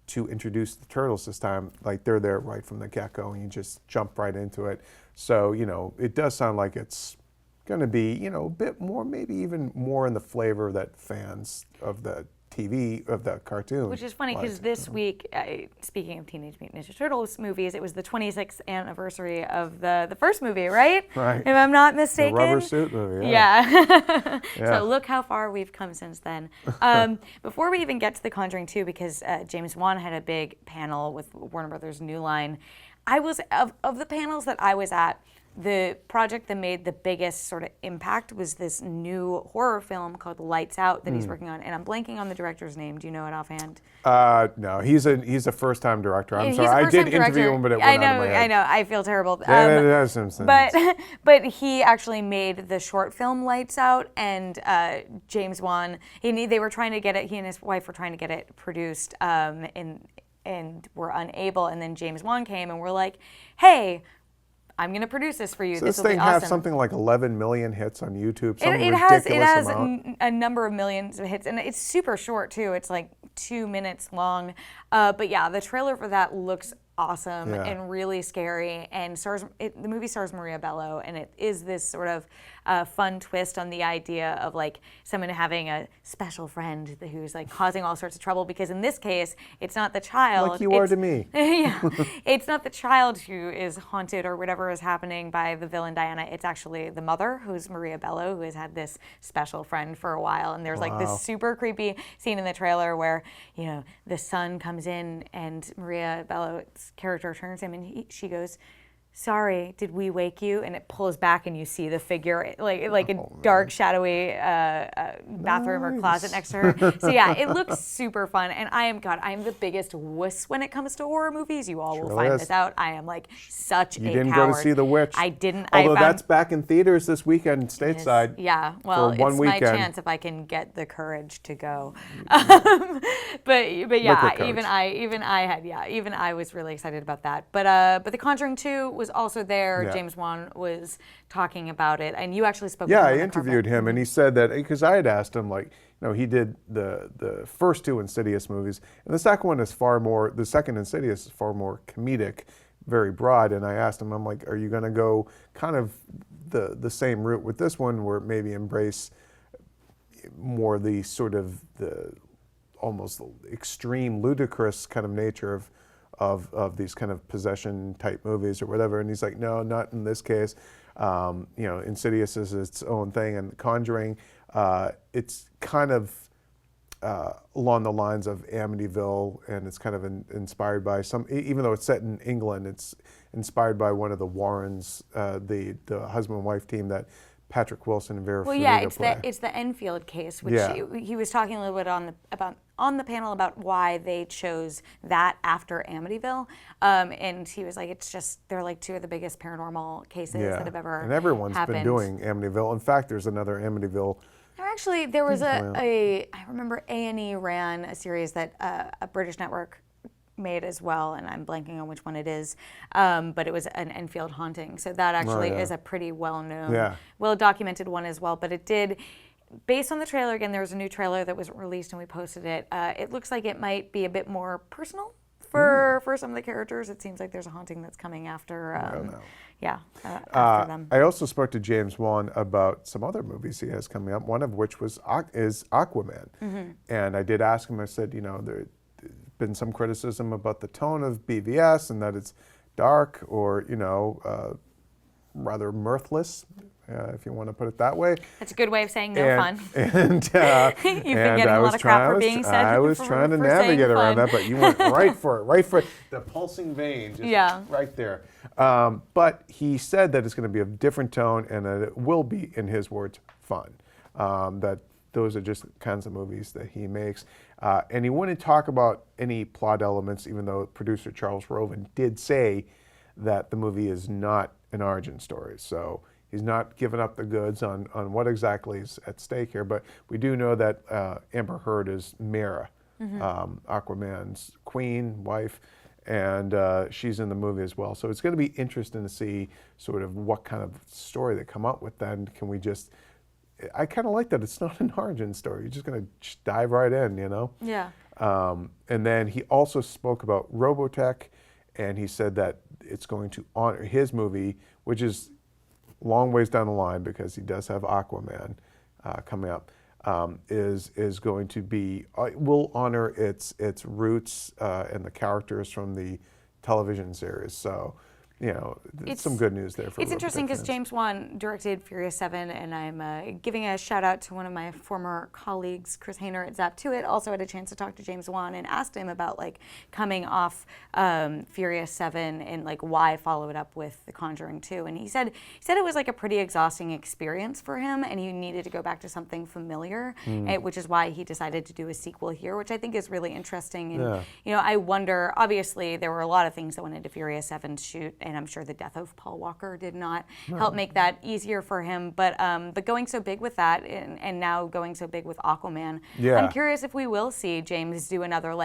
to introduce the turtles this time. Like they're there right from the get-go and you just jump right into it. So, it does sound like it's going to be, a bit more, maybe even more in the flavor that fans of the TV, of the cartoon.
Which is funny because this week, speaking of Teenage Mutant Ninja Turtles movies, it was the 26th anniversary of the first movie, right?
Right.
If I'm not mistaken.
The rubber suit movie,
yeah. So look how far we've come since then. Before we even get to The Conjuring 2, because James Wan had a big panel with Warner Brothers New Line, I was, of the panels that I was at, the project that made the biggest sort of impact was this new horror film called Lights Out that he's working on, and I'm blanking on the director's name. Do you know it offhand?
No, he's a first-time director. I'm sorry, I did interview him, but it went out of my head.
I know, I feel terrible.
Yeah, it has some sense.
But he actually made the short film Lights Out, and James Wan, they were trying to get it. He and his wife were trying to get it produced, and were unable. And then James Wan came and we're like, hey, I'm going to produce this for you.
So
this
this
will
thing
be awesome.
has something like 11 million hits on YouTube.
It has a number of millions of hits, and it's super short too. It's like 2 minutes long. But yeah, the trailer for that looks awesome and really scary. And the movie stars Maria Bello, and it is this sort of fun twist on the idea of like someone having a special friend who's like causing all sorts of trouble. Because in this case, it's not the child.
Like you are to me.
Yeah, it's not the child who is haunted or whatever is happening by the villain Diana. It's actually the mother, who's Maria Bello, who has had this special friend for a while. And there's like this super creepy scene in the trailer where the son comes in and Maria Bello's character turns to him and she goes, sorry, did we wake you? And it pulls back and you see the figure, like a dark, shadowy bathroom or closet next to her. So yeah, it looks super fun. And I am the biggest wuss when it comes to horror movies. You all will find this out. I am like such a coward.
You didn't go to see The Witch.
I didn't.
Although that's back in theaters this weekend stateside.
Yeah, well,
for one
it's
weekend.
My chance if I can get the courage to go. But yeah, even I was really excited about that. But The Conjuring 2 was also there.
Yeah.
James Wan was talking about it, and you actually spoke.
Yeah,
with him
I interviewed him, and he said that because I had asked him, like, he did the first two Insidious movies, and the second one is the second Insidious is far more comedic, very broad. And I asked him, I'm like, are you going to go kind of the same route with this one, where maybe embrace more the sort of the almost extreme, ludicrous kind of nature of these kind of possession type movies or whatever? And he's like, no, not in this case. Insidious is its own thing, and Conjuring, it's kind of along the lines of Amityville, and it's kind of inspired by even though it's set in England, it's inspired by one of the Warrens, the husband and wife team that Patrick Wilson and Vera Farmiga play.
It's the Enfield case, which he was talking a little bit on the panel about why they chose that after Amityville, and he was like, it's just they're like two of the biggest paranormal cases that have ever
and everyone's
happened.
Been doing Amityville. In fact, there's another Amityville.
There was I remember A&E ran a series that a British network made as well, and I'm blanking on which one it is, but it was an Enfield haunting. So that actually is a pretty well-known, well-documented one as well. But it did, based on the trailer, again, there was a new trailer that was released and we posted it. It looks like it might be a bit more personal for some of the characters. It seems like there's a haunting that's coming after, after them.
I also spoke to James Wan about some other movies he has coming up, one of which is Aquaman. Mm-hmm. And I did ask him, I said, there's been some criticism about the tone of BVS and that it's dark or, rather mirthless, if you want to put it that way.
That's a good way of saying no fun.
And
you've been getting a lot of crap for being said.
I was trying to navigate around that, but you went right for it, the pulsing vein, just right there. But he said that it's going to be a different tone and that it will be, in his words, fun. That those are just kinds of movies that he makes. And he wouldn't talk about any plot elements, even though producer Charles Roven did say that the movie is not an origin story. So he's not giving up the goods on what exactly is at stake here. But we do know that Amber Heard is Mera, Aquaman's queen, wife, and she's in the movie as well. So it's going to be interesting to see sort of what kind of story they come up with then. Can we just... I kind of like that it's not an origin story. You're just going to dive right in,
Yeah.
And then he also spoke about Robotech, and he said that it's going to honor his movie, which is long ways down the line because he does have Aquaman coming up. Is going to be will honor its roots and the characters from the television series. So, it's some good news there for.
It's interesting because James Wan directed Furious 7, and I'm giving a shout out to one of my former colleagues, Chris Hayner at Zap2It. Also had a chance to talk to James Wan and asked him about coming off Furious 7 and why follow it up with The Conjuring 2. And he said it was a pretty exhausting experience for him, and he needed to go back to something familiar, which is why he decided to do a sequel here, which I think is really interesting. And I wonder. Obviously, there were a lot of things that went into Furious 7's shoot. And I'm sure the death of Paul Walker did not help make that easier for him. But going so big with that, and now going so big with Aquaman, I'm curious if we will see James do another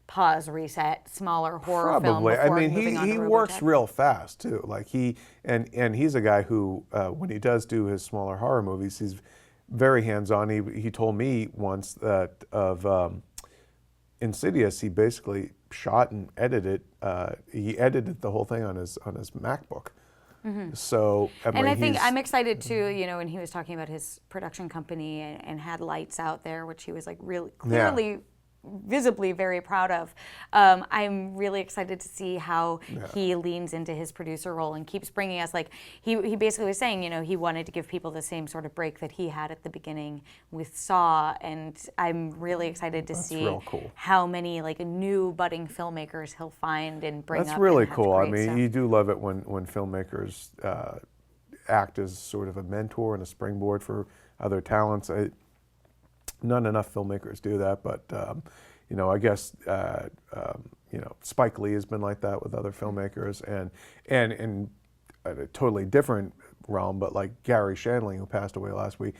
pause, reset, smaller horror film before moving on to
he works real fast too. And he's a guy who, when he does do his smaller horror movies, he's very hands-on. He told me once that of Insidious, he basically shot and edited. He edited the whole thing on his MacBook. So,
I think I'm excited too. When he was talking about his production company and had lights out there, which he was really clearly. Visibly very proud of. I'm really excited to see how he leans into his producer role and keeps bringing us, he basically was saying, he wanted to give people the same sort of break that he had at the beginning with Saw, and I'm really excited to see how many new budding filmmakers he'll find and bring up.
That's really cool. I mean, you do love it when filmmakers act as sort of a mentor and a springboard for other talents. Not enough filmmakers do that, but I guess Spike Lee has been like that with other filmmakers, and in a totally different realm, but Gary Shandling, who passed away last week,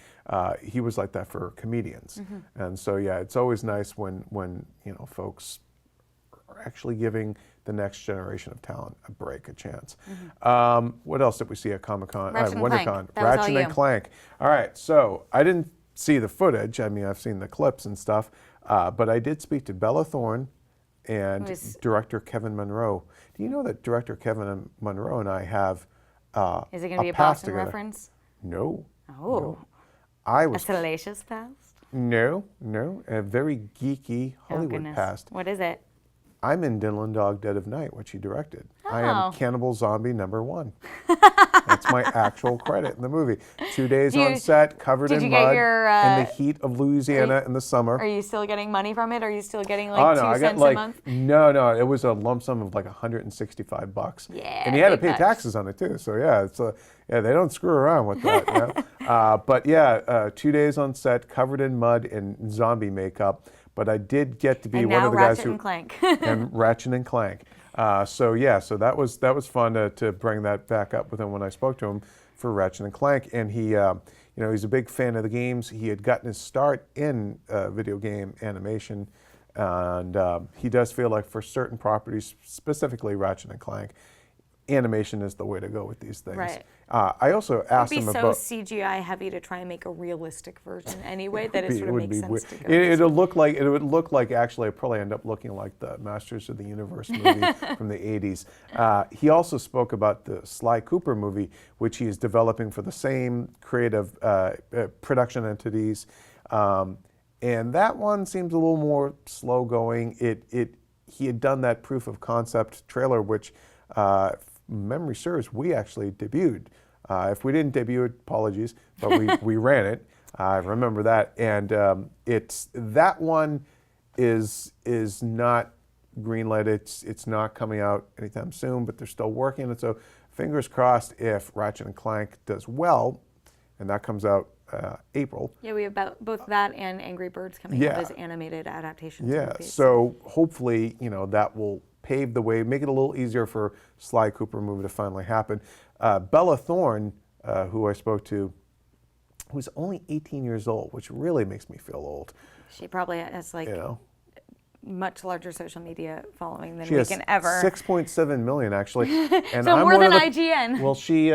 he was like that for comedians, and so it's always nice when folks are actually giving the next generation of talent a break, a chance. What else did we see at Comic-Con? WonderCon. Ratchet and Clank. All right, so I didn't see the footage. I mean, I've seen the clips and stuff, but I did speak to Bella Thorne and director Kevin Munro. Do you know that director Kevin Munro and I have
Is it going to be a Boston
together?
Reference?
No.
Oh.
No. I was
a salacious past?
No. A very geeky Hollywood past.
What is it?
I'm in Dylan Dog Dead of Night, which he directed.
Oh.
I am Cannibal Zombie #1. That's my actual credit in the movie. 2 days on set, covered in mud, in the heat of Louisiana in the summer.
Are you still getting money from it? Are you still getting 2 cents a month?
No, it was a lump sum of $165.
Yeah,
and you had to pay taxes on it too. So they don't screw around with that. But 2 days on set, covered in mud and zombie makeup. But I did get to be one of the guys who and Ratchet and Clank. So that was fun to bring that back up with him when I spoke to him for Ratchet and Clank. And he, he's a big fan of the games. He had gotten his start in video game animation, and he does feel like for certain properties, specifically Ratchet and Clank, animation is the way to go with these things.
Right.
I also asked him about.
It would be so CGI heavy to try and make a realistic version anyway that it sort of makes sense to go.
It would look like actually it probably end up looking like the Masters of the Universe movie from the 80s. He also spoke about the Sly Cooper movie, which he is developing for the same creative production entities, and that one seems a little more slow going. He had done that proof of concept trailer, which. Memory serves, we actually debuted. If we didn't debut it, apologies, but we ran it. I remember that, and that one is not greenlit. It's not coming out anytime soon, but they're still working on it. So fingers crossed if Ratchet and Clank does well, and that comes out April.
Yeah, we have both that and Angry Birds coming out as animated adaptations.
Yeah, so hopefully that will pave the way, make it a little easier for Sly Cooper movie to finally happen. Bella Thorne, who I spoke to, was only 18 years old, which really makes me feel old.
She probably has much larger social media following than
we
can ever.
6.7 million actually. And
so I'm more than IGN.
Well, she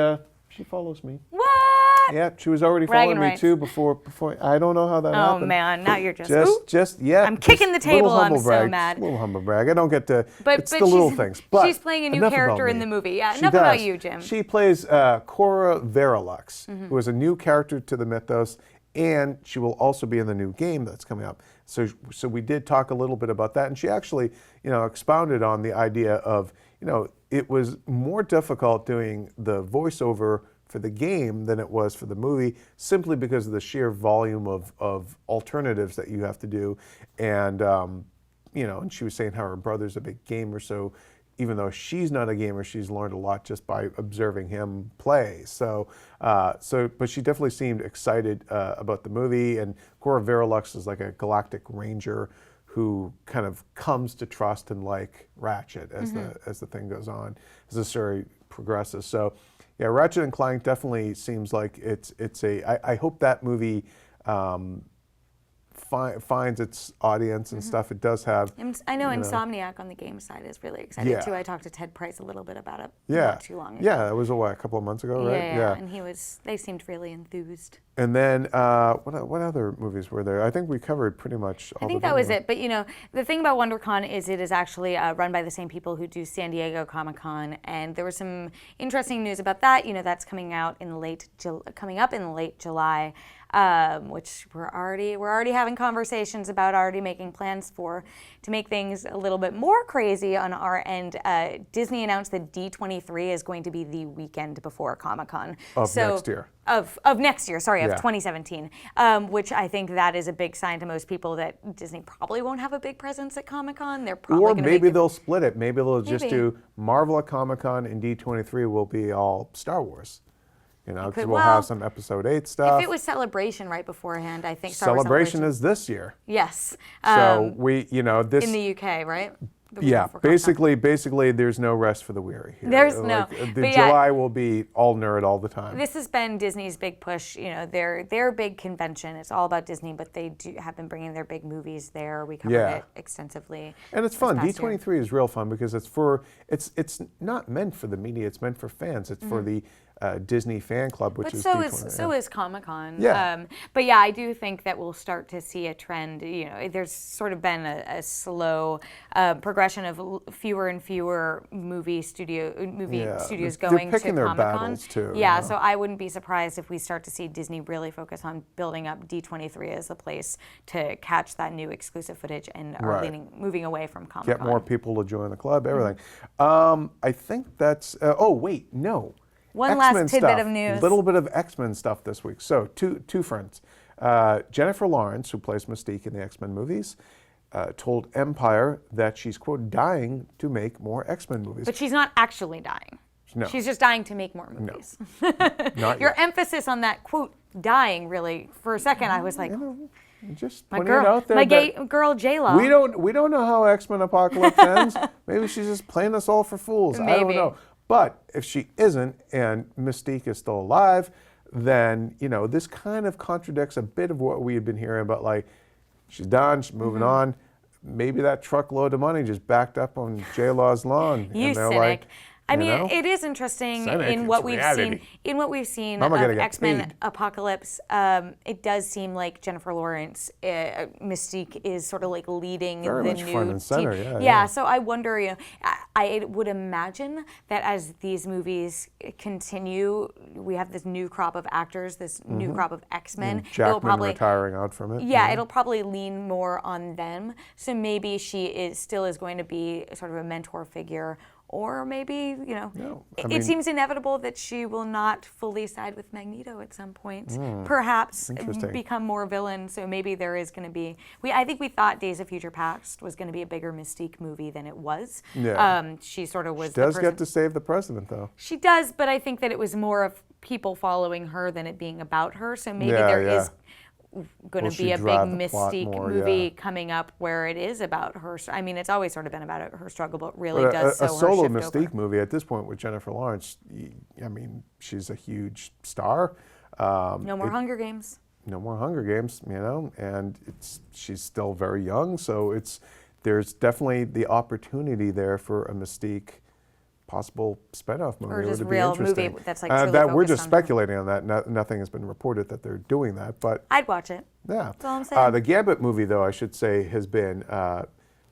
follows me.
What?
Yeah, she was already following me too before. I don't know how that happened.
Oh man, now you're just
yeah.
I'm kicking the table. I'm so mad.
A little humble brag. I don't get to.
But
it's the little things. But
she's playing a new character in the movie. Yeah,
she
enough
does.
about you, Jim.
She plays Cora Verilux, who is a new character to the mythos, and she will also be in the new game that's coming up. So we did talk a little bit about that, and she actually, expounded on the idea of, it was more difficult doing the voiceover for the game than it was for the movie, simply because of the sheer volume of alternatives that you have to do. And, and she was saying how her brother's a big gamer, so even though she's not a gamer, she's learned a lot just by observing him play. But she definitely seemed excited about the movie. And Cora Verilux is like a galactic ranger who kind of comes to trust and like Ratchet as the thing goes on, as the story progresses. So, yeah, Ratchet and Clank definitely seems like it's I hope that movie finds its audience and stuff. It does have.
I know Insomniac on the game side is really excited too. I talked to Ted Price a little bit about it not too long ago.
Yeah, it was a couple of months ago, right?
Yeah, and they seemed really enthused.
And then what other movies were there? I think we covered pretty much all.
I think that was it. But the thing about WonderCon is it is actually run by the same people who do San Diego Comic-Con, and there was some interesting news about that. That's coming up in late July. Which we're already having conversations about, already making plans for, to make things a little bit more crazy on our end. Disney announced that D23 is going to be the weekend before Comic-Con.
Next year.
Of next year, sorry, of 2017, which I think that is a big sign to most people that Disney probably won't have a big presence at Comic-Con. They're probably
or maybe they'll split it. Maybe they'll just do Marvel at Comic-Con, and D23 will be all Star Wars. Because we'll have some Episode 8 stuff.
If it was Celebration right beforehand, I think
Star Wars Celebration is this year.
Yes.
So this
in the UK, right?
Basically, there's no rest for the weary here.
There's no.
July will be all nerd all the time.
This has been Disney's big push. Their big convention. It's all about Disney, but they have been bringing their big movies there. We covered it extensively.
And it's fun. D23 is real fun because it's not meant for the media. It's meant for fans. It's for the Disney fan club, which is D23.
So is Comic-Con.
Yeah.
But yeah, I do think that we'll start to see a trend. There's sort of been a slow progression of fewer and fewer movie studios going to
their
Comic-Con.
Battles too.
Yeah, so I wouldn't be surprised if we start to see Disney really focus on building up D23 as the place to catch that new exclusive footage and are moving away from Comic-Con.
Get more people to join the club, everything. I think that's.
One
X-Men
last tidbit
stuff.
of news.
Little bit of X-Men stuff this week. So two friends. Jennifer Lawrence, who plays Mystique in the X-Men movies, told Empire that she's, quote, dying to make more X-Men movies.
But she's not actually dying.
No.
She's just dying to make more movies.
No. Not
Your
yet.
emphasis on that, quote, dying, really, for a second, I was like,
just
my
putting it out there.
My gay girl J-Lo.
We don't know how X-Men Apocalypse ends. Maybe she's just playing us all for fools.
Maybe.
I don't know. But if she isn't and Mystique is still alive, then, this kind of contradicts a bit of what we had been hearing about, like, she's done, she's moving on. Maybe that truckload of money just backed up on J-Law's lawn.
You
and they're
cynic.
like,
I mean, it is interesting in what we've seen of X-Men Apocalypse. It does seem like Jennifer Lawrence, Mystique, is sort of like leading
very
the
much
new
front and center,
team.
yeah.
So I wonder, I would imagine that as these movies continue, we have this new crop of actors, this new crop of X-Men.
Jackman retiring out from it.
Yeah, it'll probably lean more on them. So maybe she is going to be sort of a mentor figure. Or maybe, it seems inevitable that she will not fully side with Magneto at some point. Perhaps become more villain. So maybe there is going to be. I think we thought Days of Future Past was going to be a bigger Mystique movie than it was.
Yeah.
She sort of was.
She does get to save the president, though.
She does, but I think that it was more of people following her than it being about her. So maybe there is going to be a big Mystique movie coming up where it is about her. I mean, it's always sort of been about her struggle, but really does
a solo Mystique movie at this point with Jennifer Lawrence. I mean, she's a huge star.
No more Hunger Games.
No more Hunger Games, and she's still very young, so there's definitely the opportunity there for a Mystique possible spinoff movie.
Or just
it would
real
be interesting.
movie that's like truly
that we're
focused
just
on
speculating on that. Nothing has been reported that they're doing that, but
I'd watch it.
yeah.
That's all I'm saying.
The Gambit movie, though, I should say, has been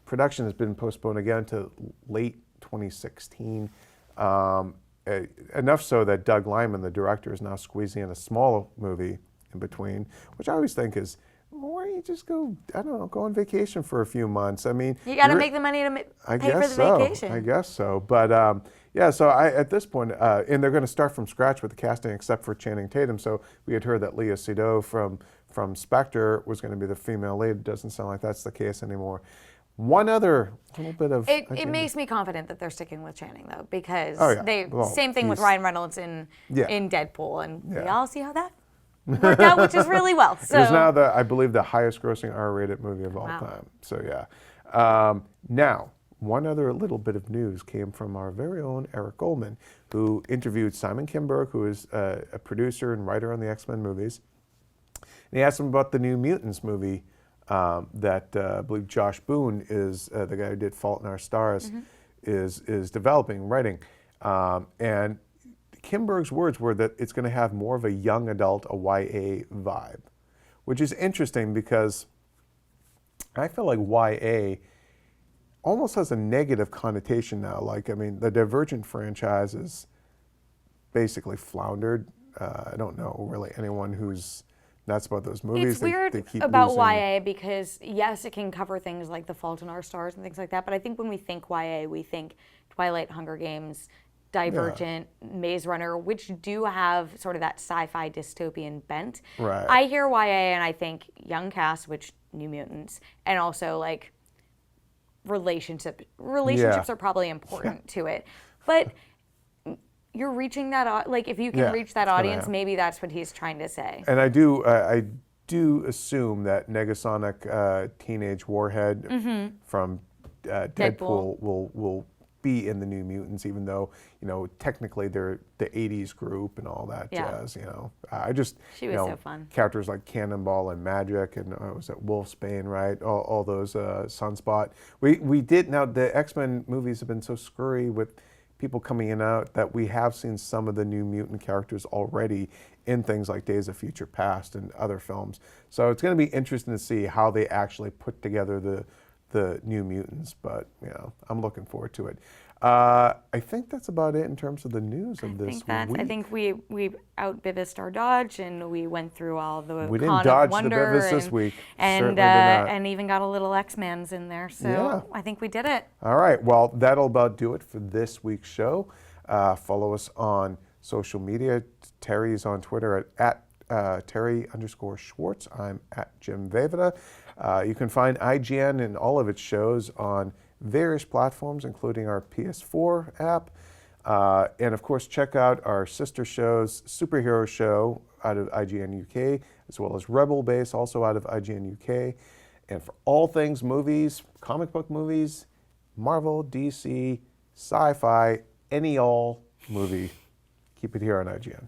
production has been postponed again to late 2016. Enough so that Doug Liman, the director, is now squeezing in a small movie in between, which I always think is, why don't you just go, I don't know, go on vacation for a few months? I mean,
you got to make the money to pay for the vacation.
I guess so. But yeah, so at this point, and they're going to start from scratch with the casting, except for Channing Tatum. So we had heard that Lea Seydoux from Spectre was going to be the female lead. It doesn't sound like that's the case anymore. One other little bit of...
It makes me confident that they're sticking with Channing, though, because same thing with Ryan Reynolds in Deadpool, and we all see how that worked out, which is really well. So.
It was now, I believe, the highest grossing R-rated movie of all time. So yeah. Now, one other little bit of news came from our very own Eric Goldman, who interviewed Simon Kinberg, who is a producer and writer on the X-Men movies. And he asked him about the New Mutants movie that I believe Josh Boone is the guy who did Fault in Our Stars, is developing, writing. And Kinberg's words were that it's going to have more of a young adult, a YA vibe, which is interesting because I feel like YA almost has a negative connotation now. Like, I mean, the Divergent franchise is basically floundered. I don't know really anyone who's nuts about those movies.
It's weird about YA because, yes, it can cover things like The Fault in Our Stars and things like that, but I think when we think YA, we think Twilight, Hunger Games, Divergent, Maze Runner, which do have sort of that sci-fi dystopian bent.
Right.
I hear YA and I think young cast, which New Mutants, and also like relationships are probably important to it. But you're reaching that, like if you can reach that audience, maybe that's what he's trying to say.
And I do assume that Negasonic Teenage Warhead from Deadpool will be in the New Mutants, even though, you know, technically they're the 80s group and all that jazz, you know.
She was so fun.
Characters like Cannonball and Magic and was it Wolfsbane, right? All those, Sunspot. We did, now the X-Men movies have been so scurry with people coming in and out that we have seen some of the New Mutant characters already in things like Days of Future Past and other films. So it's going to be interesting to see how they actually put together the New Mutants, but you know, I'm looking forward to it. I think that's about it in terms of the news of this week.
I think we out-Bivissed our Dodge, and we went through all the
We didn't dodge the Bivis this week.
And even got a little X-Men's in there. So I think we did it.
All right. Well, that'll about do it for this week's show. Follow us on social media. Terry's on Twitter at Terry_Schwartz. I'm at Jim Vejvoda. You can find IGN and all of its shows on various platforms, including our PS4 app. And of course, check out our sister shows, Superhero Show out of IGN UK, as well as Rebel Base, also out of IGN UK. And for all things movies, comic book movies, Marvel, DC, sci-fi, any all movie, keep it here on IGN.